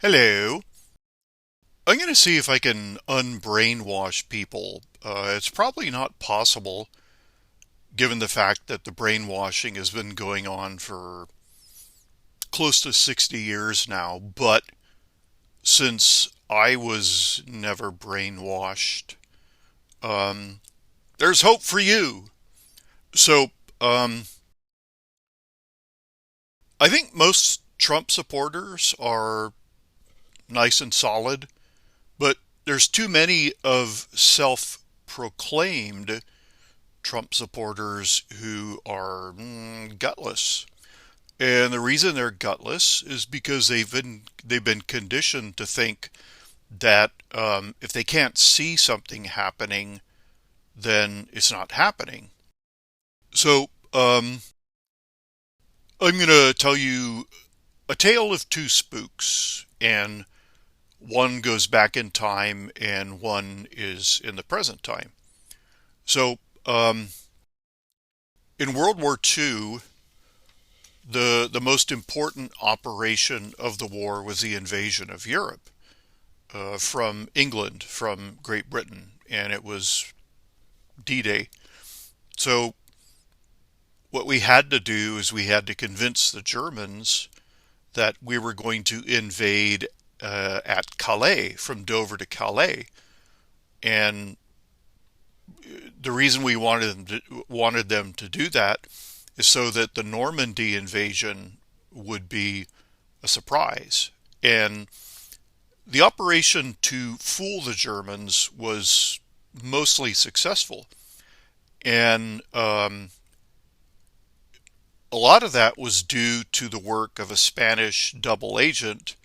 Hello. I'm going to see if I can unbrainwash people. It's probably not possible given the fact that the brainwashing has been going on for close to 60 years now. But since I was never brainwashed, um, there's hope for you. So, um, I think most Trump supporters are nice and solid, but there's too many of self-proclaimed Trump supporters who are gutless. And the reason they're gutless is because they've been conditioned to think that if they can't see something happening, then it's not happening. So I'm going to tell you a tale of two spooks, and one goes back in time, and one is in the present time. So in World War II, the most important operation of the war was the invasion of Europe from England, from Great Britain, and it was D-Day. So what we had to do is we had to convince the Germans that we were going to invade at Calais, from Dover to Calais, and the reason we wanted them to do that is so that the Normandy invasion would be a surprise. And the operation to fool the Germans was mostly successful. And a lot of that was due to the work of a Spanish double agent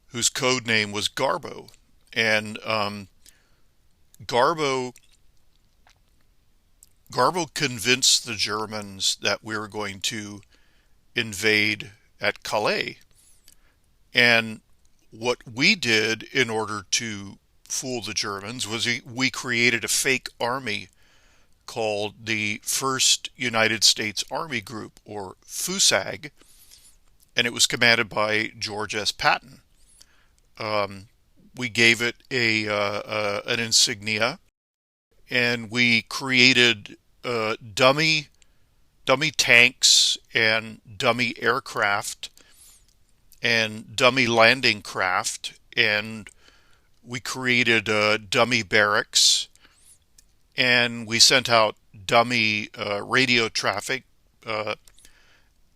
whose code name was Garbo. And Garbo Garbo convinced the Germans that we were going to invade at Calais. And what we did in order to fool the Germans was we created a fake army called the First United States Army Group, or FUSAG, and it was commanded by George S. Patton. We gave it an insignia, and we created dummy tanks and dummy aircraft and dummy landing craft, and we created dummy barracks, and we sent out dummy radio traffic,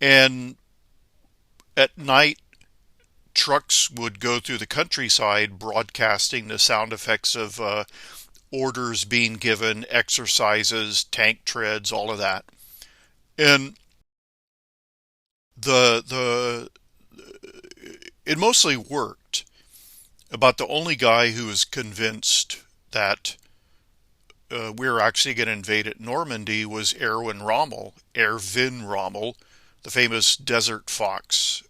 and at night trucks would go through the countryside broadcasting the sound effects of orders being given, exercises, tank treads, all of that. And the it mostly worked. About the only guy who was convinced that we were actually going to invade at Normandy was Erwin Rommel, the famous Desert Fox.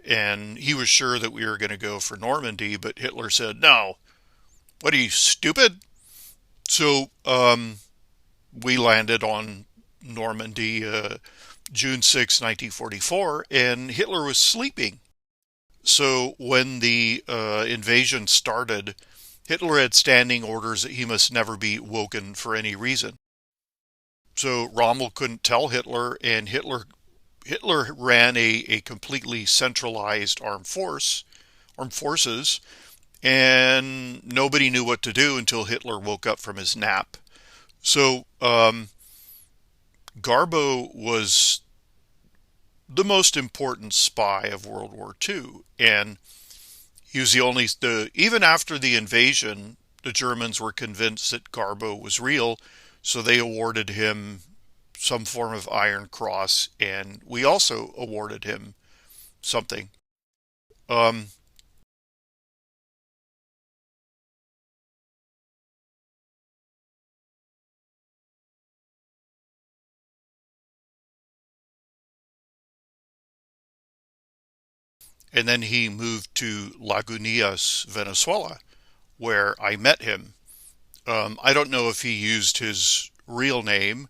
And he was sure that we were going to go for Normandy, but Hitler said, "No, what are you, stupid?" So we landed on Normandy June 6, 1944, and Hitler was sleeping. So when the invasion started, Hitler had standing orders that he must never be woken for any reason. So Rommel couldn't tell Hitler, and Hitler ran a completely centralized armed forces, and nobody knew what to do until Hitler woke up from his nap. So Garbo was the most important spy of World War II, and he was even after the invasion, the Germans were convinced that Garbo was real, so they awarded him some form of Iron Cross, and we also awarded him something. Um, and then he moved to Lagunitas, Venezuela, where I met him. I don't know if he used his real name,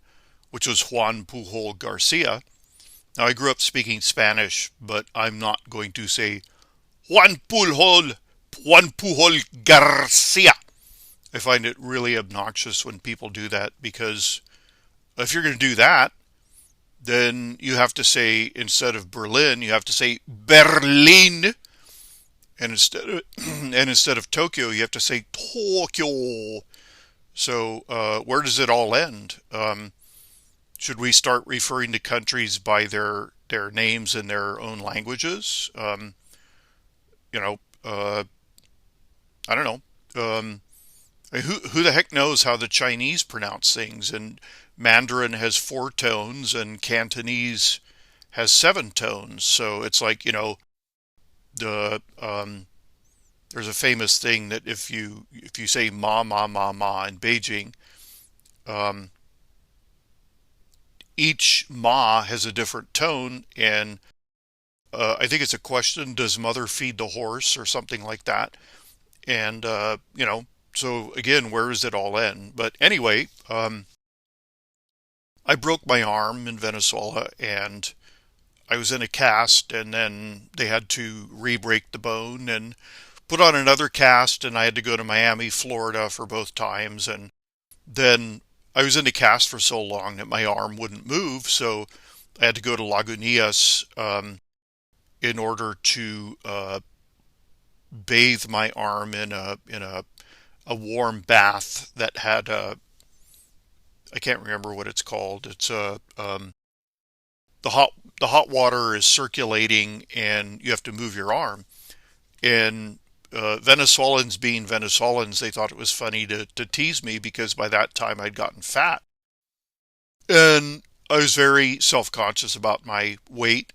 which was Juan Pujol Garcia. Now, I grew up speaking Spanish, but I'm not going to say Juan Pujol Garcia. I find it really obnoxious when people do that because if you're going to do that, then you have to say, instead of Berlin, you have to say Berlin, and instead of Tokyo, you have to say Tokyo. So where does it all end? Should we start referring to countries by their names in their own languages? You know, I don't know. Who the heck knows how the Chinese pronounce things? And Mandarin has four tones, and Cantonese has seven tones. So it's like, the there's a famous thing that if you say ma in Beijing, um, each ma has a different tone, and I think it's a question: does mother feed the horse or something like that? And so again, where does it all end? But anyway, I broke my arm in Venezuela, and I was in a cast, and then they had to re-break the bone and put on another cast, and I had to go to Miami, Florida for both times, and then I was in a cast for so long that my arm wouldn't move, so I had to go to Lagunitas in order to bathe my arm in a warm bath that had I can't remember what it's called. It's the hot water is circulating, and you have to move your arm. And Venezuelans, being Venezuelans, they thought it was funny to tease me because by that time I'd gotten fat, and I was very self-conscious about my weight.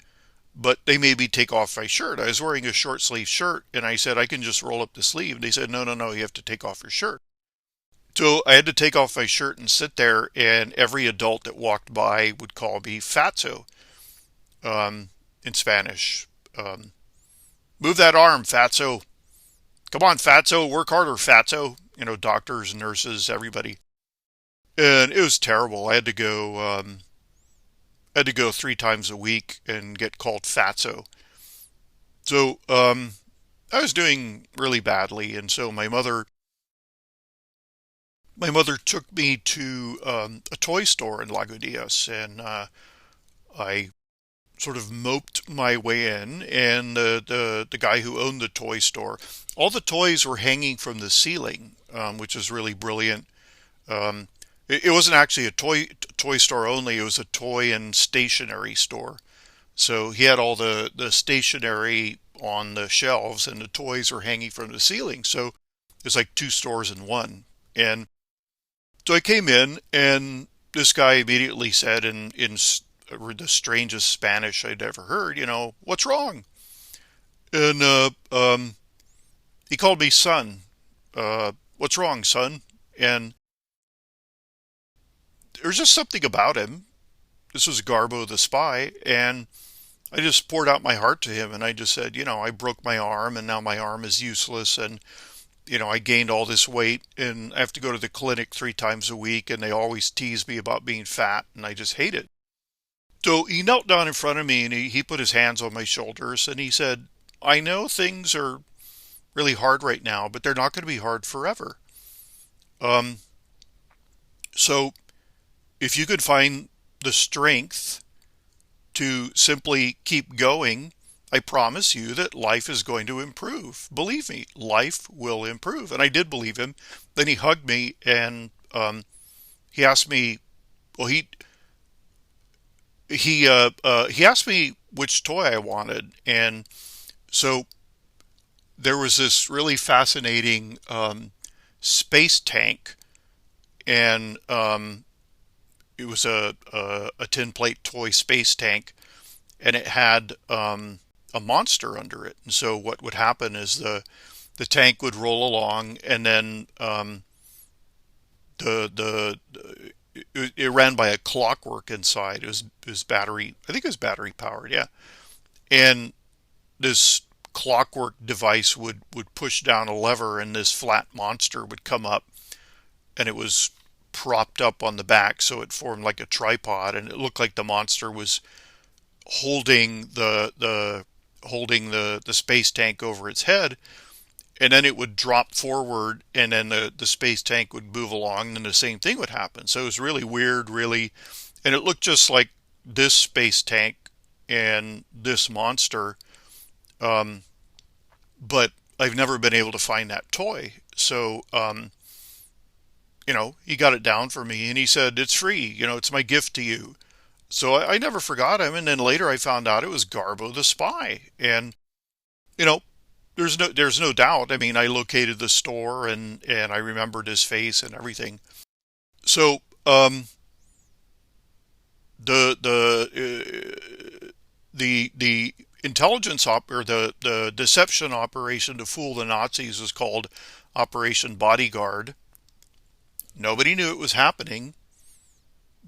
But they made me take off my shirt. I was wearing a short sleeve shirt, and I said I can just roll up the sleeve. And they said, no, no, no, you have to take off your shirt. So I had to take off my shirt and sit there, and every adult that walked by would call me fatso, in Spanish. Um, Move that arm, fatso. Come on, fatso. Work harder, fatso. Doctors, nurses, everybody. And it was terrible. I had to go 3 times a week and get called fatso. So I was doing really badly, and so my mother took me to a toy store in Lagunitas, and I sort of moped my way in, and the guy who owned the toy store, all the toys were hanging from the ceiling, which is really brilliant. It wasn't actually a toy store only; it was a toy and stationery store. So he had all the stationery on the shelves, and the toys were hanging from the ceiling. So it's like two stores in one. And so I came in, and this guy immediately said in the strangest Spanish I'd ever heard, what's wrong? And he called me son. What's wrong, son? And there was just something about him. This was Garbo the spy, and I just poured out my heart to him, and I just said, I broke my arm, and now my arm is useless, and I gained all this weight, and I have to go to the clinic 3 times a week, and they always tease me about being fat, and I just hate it. So he knelt down in front of me, and he put his hands on my shoulders, and he said, I know things are really hard right now, but they're not going to be hard forever. Um, so if you could find the strength to simply keep going, I promise you that life is going to improve. Believe me, life will improve. And I did believe him. Then he hugged me, and he asked me, well, he asked me which toy I wanted, and so there was this really fascinating space tank, and it was a tin plate toy space tank, and it had a monster under it. And so what would happen is the tank would roll along, and then the it ran by a clockwork inside. It was battery. I think it was battery powered. Yeah, and this clockwork device would push down a lever, and this flat monster would come up, and it was propped up on the back, so it formed like a tripod, and it looked like the monster was holding the holding the space tank over its head, and then it would drop forward, and then the space tank would move along, and the same thing would happen. So it was really weird, really, and it looked just like this space tank and this monster, um, but I've never been able to find that toy. So, he got it down for me, and he said, "It's free, it's my gift to you." So I never forgot him, and then later I found out it was Garbo the spy. And, you know, there's no doubt. I mean, I located the store, and I remembered his face and everything. So, the intelligence or the deception operation to fool the Nazis was called Operation Bodyguard. Nobody knew it was happening.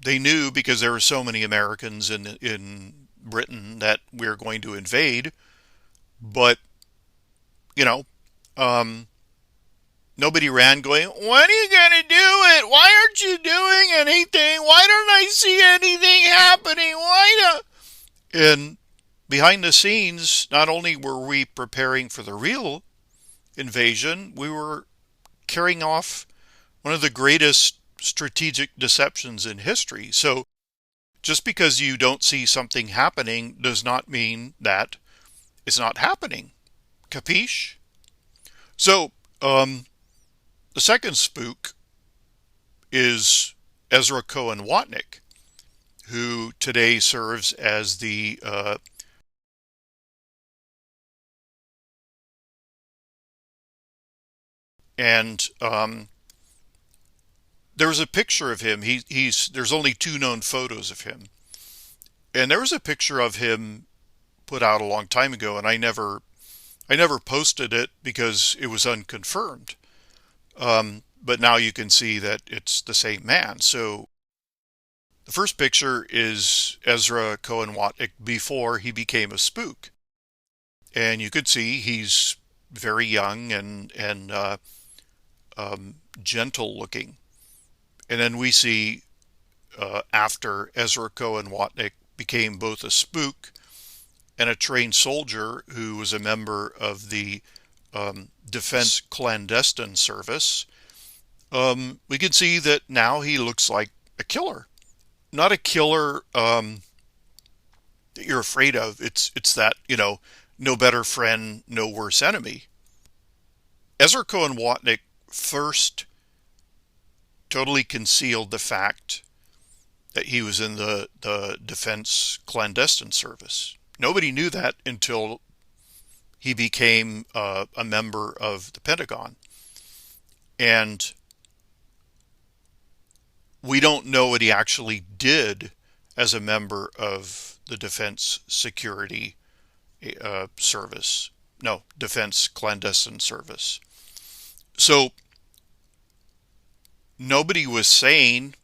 They knew because there were so many Americans in Britain that we were going to invade, but you know, um, nobody ran going, "When are you gonna do it? Why aren't you doing anything? Why don't I see anything happening? Why don't?" And behind the scenes, not only were we preparing for the real invasion, we were carrying off one of the greatest strategic deceptions in history. So just because you don't see something happening does not mean that it's not happening. Capiche? So, the second spook is Ezra Cohen-Watnik, who today serves as the and there's a picture of him. There's only two known photos of him, and there was a picture of him put out a long time ago, and I never posted it because it was unconfirmed. But now you can see that it's the same man. So the first picture is Ezra Cohen-Watnik before he became a spook, and you could see he's very young and gentle looking. And then we see after Ezra Cohen-Watnik became both a spook and a trained soldier who was a member of the Defense Clandestine Service, we can see that now he looks like a killer. Not a killer that you're afraid of. It's that, no better friend, no worse enemy. Ezra Cohen-Watnik first totally concealed the fact that he was in the Defense Clandestine Service. Nobody knew that until he became a member of the Pentagon. And we don't know what he actually did as a member of the Defense Security Service. No, Defense Clandestine Service. So nobody was saying,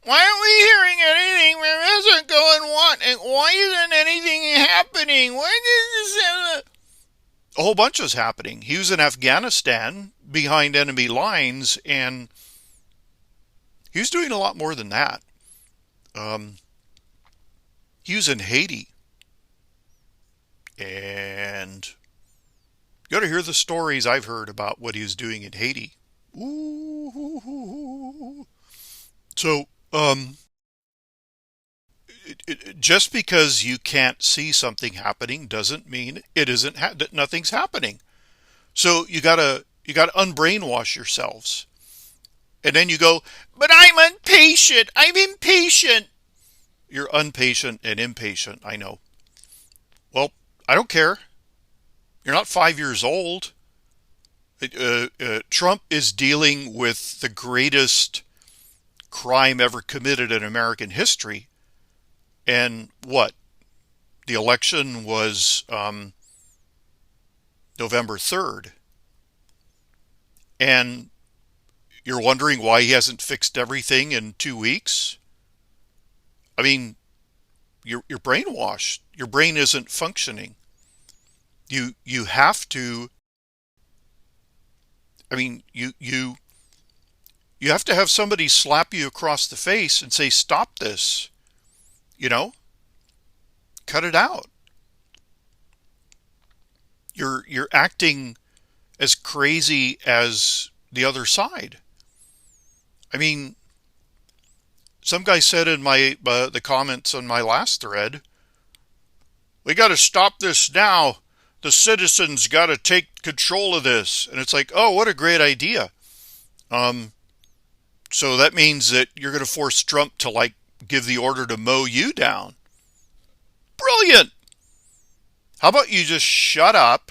"Why aren't we hearing anything from Ezra Cohen-Watnik? Why isn't anything happening? Why is this?" A whole bunch was happening. He was in Afghanistan behind enemy lines, and he was doing a lot more than that. He was in Haiti, and you got to hear the stories I've heard about what he was doing in Haiti. Ooh. So, just because you can't see something happening doesn't mean it isn't that nothing's happening. So you gotta unbrainwash yourselves, and then you go, "But I'm impatient. I'm impatient." You're impatient and impatient. I know. Well, I don't care. You're not 5 years old. Trump is dealing with the greatest crime ever committed in American history. And what? The election was November 3rd. And you're wondering why he hasn't fixed everything in 2 weeks? I mean, you're brainwashed. Your brain isn't functioning. You have to. I mean, you have to have somebody slap you across the face and say, "Stop this." You know, cut it out. you're acting as crazy as the other side. I mean, some guy said in my the comments on my last thread, we got to stop this now. The citizens got to take control of this. And it's like, oh, what a great idea. So that means that you're going to force Trump to like give the order to mow you down. Brilliant. How about you just shut up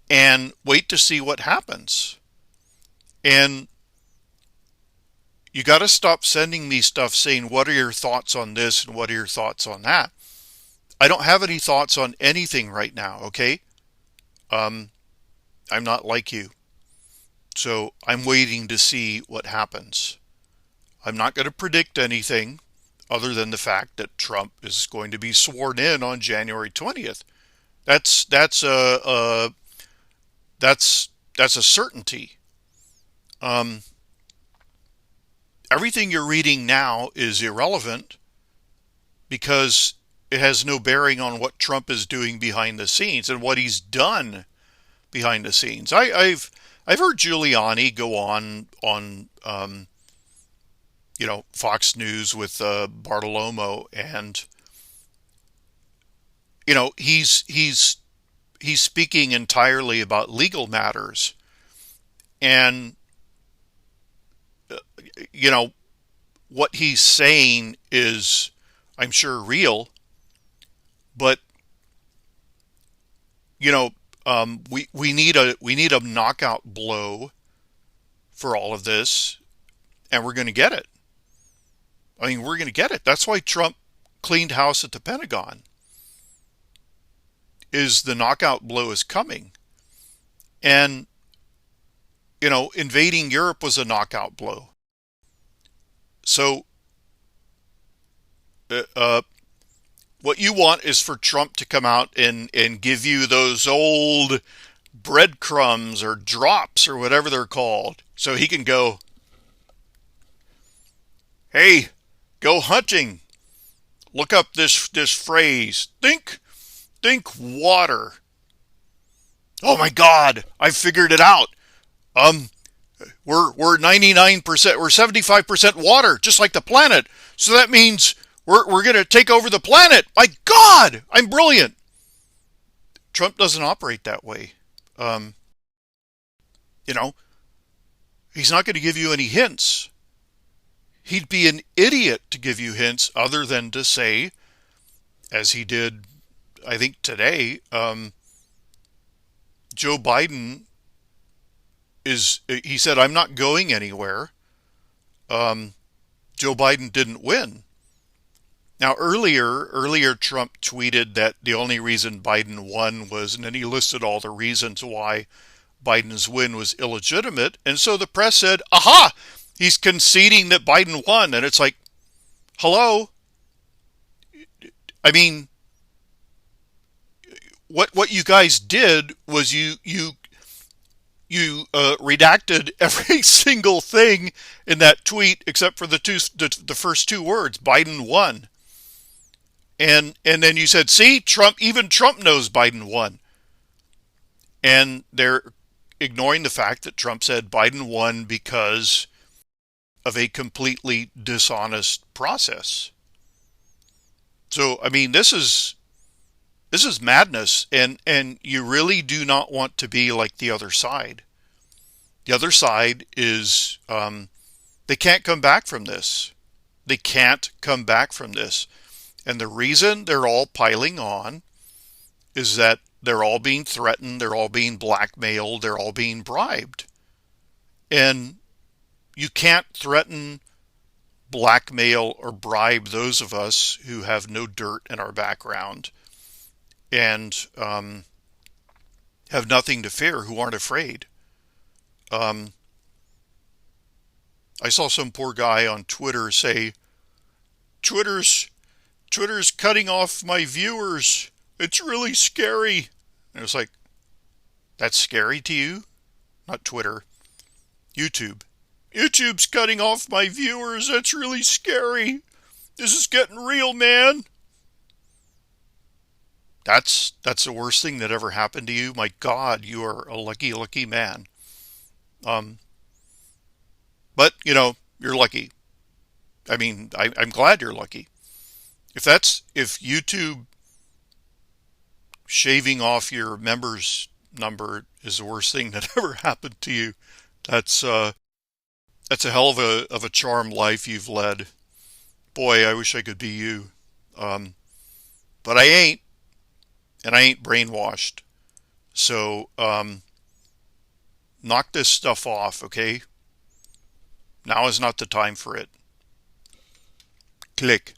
and wait to see what happens? And you got to stop sending me stuff saying, what are your thoughts on this and what are your thoughts on that? I don't have any thoughts on anything right now, okay? I'm not like you. So I'm waiting to see what happens. I'm not going to predict anything other than the fact that Trump is going to be sworn in on January 20th. That's a certainty. Everything you're reading now is irrelevant because it has no bearing on what Trump is doing behind the scenes and what he's done behind the scenes. I've heard Giuliani go on Fox News with Bartolomo, and he's speaking entirely about legal matters, and what he's saying is, I'm sure, real, but we need a knockout blow for all of this, and we're going to get it. I mean, we're going to get it. That's why Trump cleaned house at the Pentagon. Is the knockout blow is coming, and invading Europe was a knockout blow. So, what you want is for Trump to come out and give you those old breadcrumbs or drops or whatever they're called, so he can go, hey, go hunting. Look up this phrase. Think water. Oh my God, I figured it out. We're 99%, we're 75% water, just like the planet. So that means we're going to take over the planet. My God, I'm brilliant. Trump doesn't operate that way. He's not going to give you any hints. He'd be an idiot to give you hints other than to say, as he did, I think today, Joe Biden he said, I'm not going anywhere. Joe Biden didn't win. Now, earlier Trump tweeted that the only reason Biden won was, and then he listed all the reasons why Biden's win was illegitimate. And so the press said, aha, he's conceding that Biden won. And it's like, hello? I mean, what you guys did was you redacted every single thing in that tweet except for the first two words, Biden won. And then you said, see, even Trump knows Biden won. And they're ignoring the fact that Trump said Biden won because of a completely dishonest process. So, I mean, this is madness, and you really do not want to be like the other side. The other side is, they can't come back from this. They can't come back from this. And the reason they're all piling on is that they're all being threatened, they're all being blackmailed, they're all being bribed. And you can't threaten, blackmail, or bribe those of us who have no dirt in our background and have nothing to fear, who aren't afraid. I saw some poor guy on Twitter say, Twitter's cutting off my viewers. It's really scary. And it was like, that's scary to you? Not Twitter. YouTube. YouTube's cutting off my viewers. That's really scary. This is getting real, man. That's the worst thing that ever happened to you. My God, you are a lucky, lucky man. Um, but you're lucky. I mean, I'm glad you're lucky. If YouTube shaving off your members number is the worst thing that ever happened to you, that's uh, that's a hell of a charmed life you've led. Boy, I wish I could be you. Um, but I ain't, and I ain't brainwashed. So knock this stuff off, okay? Now is not the time for it. Click.